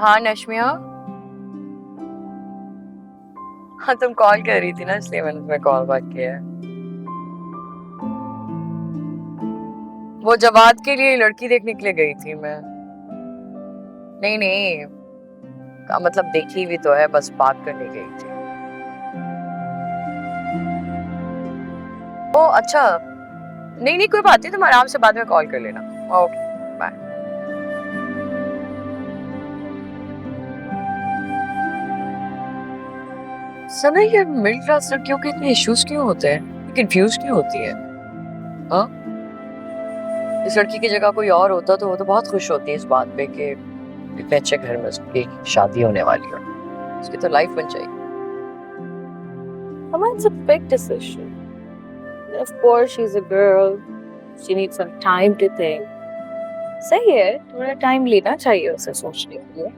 हाँ नश्मिया। हाँ तुम कॉल कर रही थी ना, इसलिए मैंने तुम्हें कॉल बैक किया है। वो जवाद के लिए लड़की देखने के लिए गई थी मैं। नहीं नहीं, मतलब देखी भी तो है, बस बात करने गई थी। ओ अच्छा, नहीं नहीं कोई बात नहीं, तुम आराम से बाद में कॉल कर लेना। Okay bye. समय ये मिडिल क्लास लड़कियों के इतने इश्यूज क्यों होते हैं, कंफ्यूज क्यों होती है? हाँ, इस लड़की की जगह कोई और होता तो वो तो बहुत खुश होती है इस बात पे कि इतने अच्छे घर में उसकी शादी होने वाली है, उसकी तो लाइफ बन जाएगी। Mama, it's a big decision. Of course, she's a girl. She needs some time to think. सही है, थोड़ा टाइम लेना चाहिए उसे सोचने के लिए।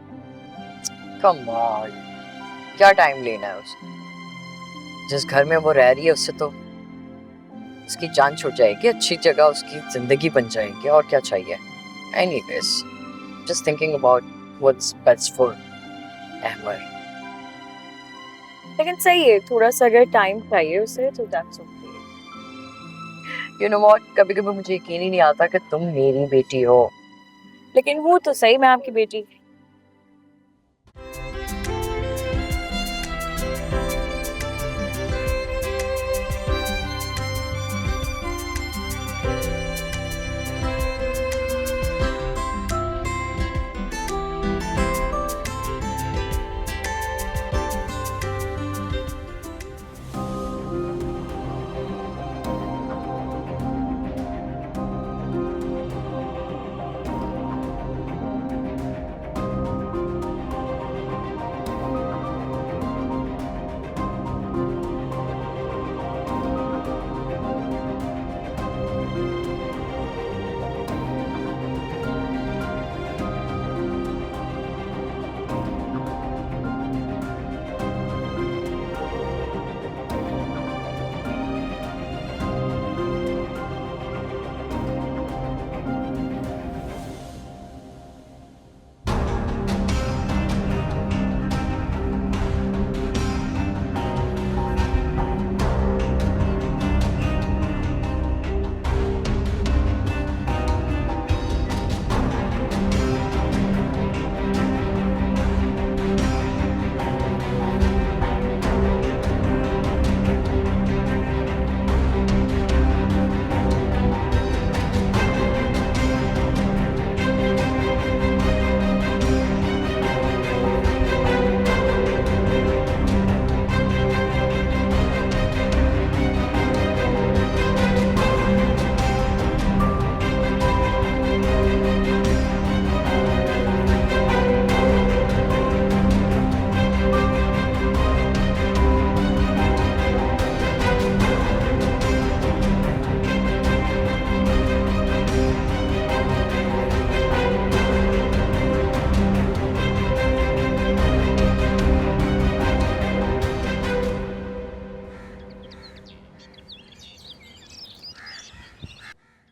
कम ऑन, क्या टाइम लेना है उसे? जिस घर में वो रह रही है उससे तो उसकी जान छूट जाएगी, अच्छी जगह उसकी जिंदगी बन जाएगी, और क्या चाहिए? Anyways, just thinking about what's best for Ahmer. लेकिन सही है, थोड़ा सा अगर टाइम चाहिए उसे तो that's okay. You know what? कभी-कभी मुझे यकीन ही नहीं आता कि तुम मेरी बेटी हो। लेकिन हूँ तो सही मैं आपकी बेटी।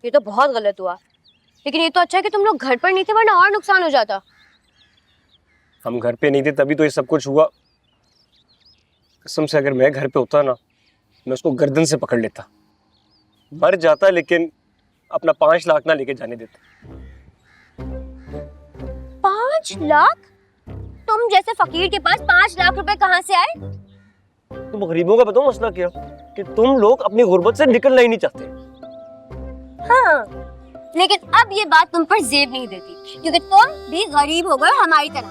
ये तो बहुत गलत हुआ, लेकिन ये तो अच्छा है कि तुम लोग घर पर नहीं थे, वरना और नुकसान हो जाता। हम घर पे नहीं थे तभी तो ये सब कुछ हुआ। कसम से अगर मैं घर पे होता ना, मैं उसको गर्दन से पकड़ लेता, मर जाता, लेकिन अपना 5 लाख ना लेके जाने देता। 5 लाख? तुम जैसे फकीर के पास 5 लाख रुपए कहाँ से आए? तुम गरीबों का बताओ मसला क्या, कि तुम लोग अपनी गुर्बत से निकलना ही नहीं चाहते। हाँ, लेकिन अब ये बात तुम पर जेब नहीं देती, क्योंकि तुम भी गरीब हो गए हमारी तरह।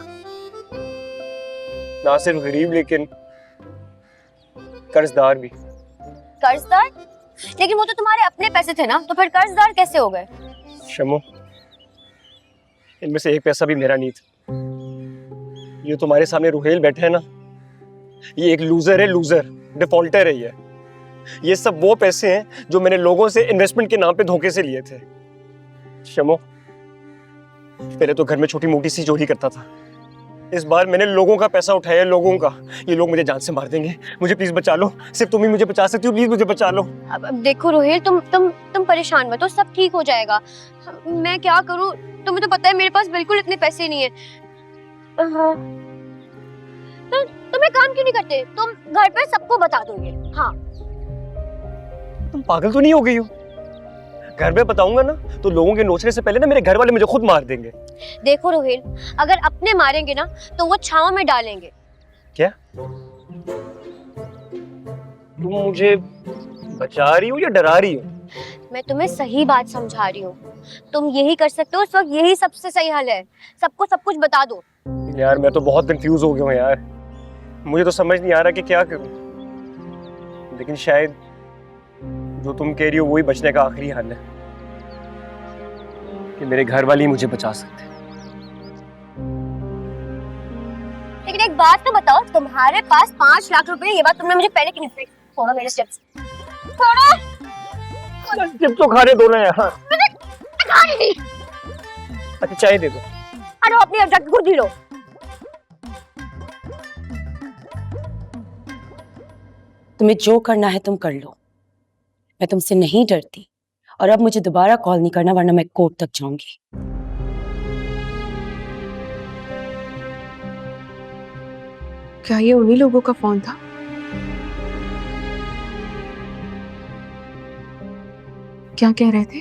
ना सिर्फ गरीब, लेकिन कर्जदार भी। कर्जदार? लेकिन वो तो तुम्हारे अपने पैसे थे ना, तो फिर कर्जदार कैसे हो गए? शमो, इनमें से एक पैसा भी मेरा नहीं था। ये तुम्हारे सामने रुहेल बैठे है ना, ये एक लूजर है, लूजर, डिफॉल्टर है। ये सब वो पैसे हैं जो मैंने लोगों से इन्वेस्टमेंट के नाम पे धोखे से लिए थे। शमो, पहले तो घर में छोटी मोटी सी चोरी करता था, इस बार मैंने लोगों का पैसा उठाया, लोगों का। ये लोग मुझे जान से मार देंगे, मुझे प्लीज बचा लो। सिर्फ तुम ही मुझे बचा सकती हो, प्लीज मुझे बचा लो। अब देखो रोहिल, तुम परेशान मत हो, सब ठीक हो जाएगा। मैं क्या करूं, तुम्हें तो पता है मेरे पास बिल्कुल इतने पैसे नहीं है। हाँ। तो तुम एक काम क्यों नहीं करते, तुम घर पर सबको बता दोगे। हाँ तुम पागल तो नहीं हो गई हो? घर में बताऊंगा ना तो लोगों के नोचने से पहले ना मेरे घर वाले मुझे खुद मार देंगे। देखो रोहिल, अगर अपने मारेंगे ना तो वो छांव में डालेंगे। क्या तुम मुझे बचा रही हो या डरा रही हो? मैं तुम्हें सही बात समझा रही हूँ, तुम यही कर सकते हो, इस वक्त यही सबसे सही हल है। सबको सब कुछ बता दो। यार मैं तो बहुत कंफ्यूज हो गया हूँ यार, मुझे तो समझ नहीं आ रहा कि क्या करूं। लेकिन शायद जो तुम कह रही हो वही बचने का आखिरी हल है, कि मेरे घर वाले ही मुझे बचा सकते हैं। लेकिन एक बात तो बताओ, तुम्हारे पास 5 लाख रुपए, ये बात तुमने मुझे पहले क्यों नहीं बताई? छोड़ो मेरे स्टेप्स, छोड़ो। चिप्स तो खाने दो ना यार। खा नहीं। अच्छा चाय दे दो। अरे अपनी जाके खुद ही लो। तुम्हें जो करना है तुम कर लो, मैं तुमसे नहीं डरती। और अब मुझे दोबारा कॉल नहीं करना, वरना मैं कोर्ट तक जाऊंगी। क्या ये उन्हीं लोगों का फोन था? क्या कह रहे थे?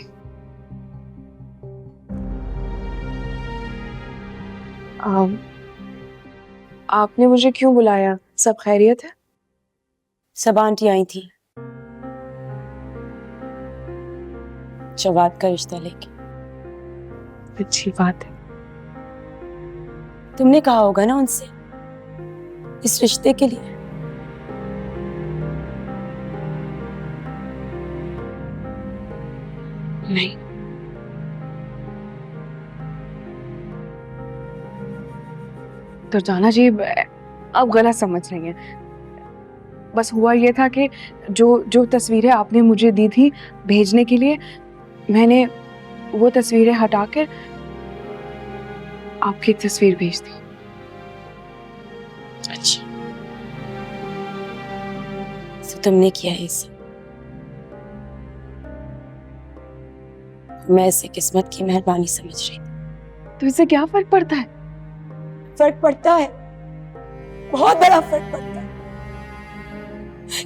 आपने मुझे क्यों बुलाया? सब खैरियत है? सब आंटी आई थी जवाद का रिश्ता लेके। अच्छी बात है। तुमने कहा होगा ना उनसे इस रिश्ते के लिए? नहीं, तो जाना जी अब गलत समझ रही हैं। बस हुआ ये था कि जो तस्वीरें आपने मुझे दी थी भेजने के लिए, मैंने वो तस्वीरें हटाकर आपकी तस्वीर भेज दी। अच्छा, तो तुमने किया है इसे। मैं इसे किस्मत की मेहरबानी समझ रही थी। तो इससे क्या फर्क पड़ता है? फर्क पड़ता है, बहुत बड़ा फर्क पड़ता है,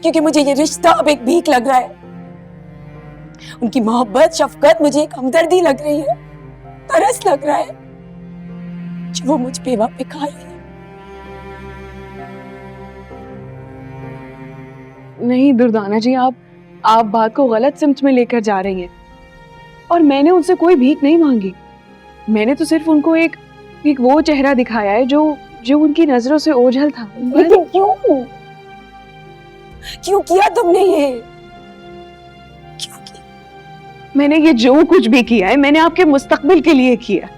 क्योंकि मुझे ये रिश्ता अब एक भीख लग रहा है। उनकी मोहब्बत, शफकत मुझे एक हमदर्दी लग रही है, तरस लग रहा है जो वो मुझ पे वापस खा रही है। नहीं दुर्दाना जी, आप बात को गलत सिमत में लेकर जा रही हैं। और मैंने उनसे कोई भीख नहीं मांगी। मैंने तो सिर्फ उनको एक वो चेहरा दिखाया है जो उनकी नजरों से ओझल था। लेकिन क्यों किया तुमने ये? क्यों किया? मैंने ये जो कुछ भी किया है, मैंने आपके मुस्तकबिल के लिए किया।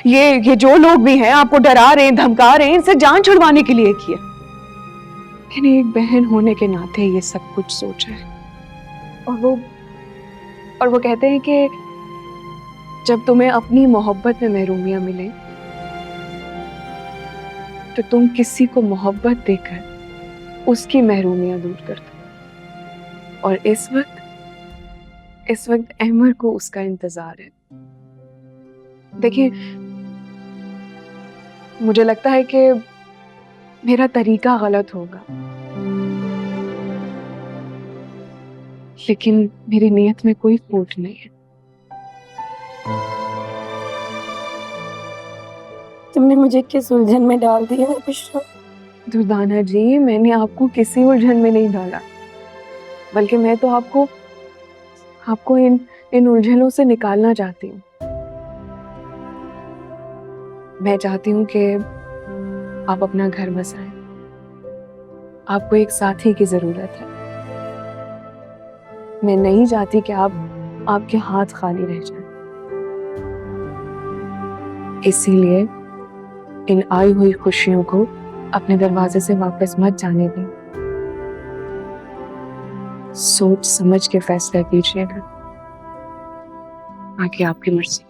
ये जो लोग भी हैं आपको डरा रहे हैं, धमका रहे हैं, इनसे जान छुड़वाने के लिए किया। मैंने एक बहन होने के नाते ये सब कुछ सोचा है। और वो कहते हैं कि जब तुम्हें अपनी मोहब्बत में महरूमियां मिले तो तुम किसी को मोहब्बत देकर उसकी महरूमियां दूर कर दो। और इस वक्त अहमर को उसका इंतजार है। देखिए, मुझे लगता है कि मेरा तरीका गलत होगा, लेकिन मेरी नीयत में कोई फूट नहीं है। तुमने मुझे किस उलझन में डाल दिया है बिश्रा? दुर्दाना जी, मैंने आपको किसी उलझन में नहीं डाला, बल्कि मैं तो आपको इन उलझनों से निकालना चाहती हूँ। मैं चाहती हूँ कि आप अपना घर बसाएं। आपको एक साथी की जरूरत है। मैं नहीं चाहती कि आपके हाथ खाली रह जाएं। इसीलिए इन आई हुई खुशियों को अपने दरवाजे से वापस मत जाने दें। सोच समझ के फैसला कीजिएगा, आगे आपकी मर्जी।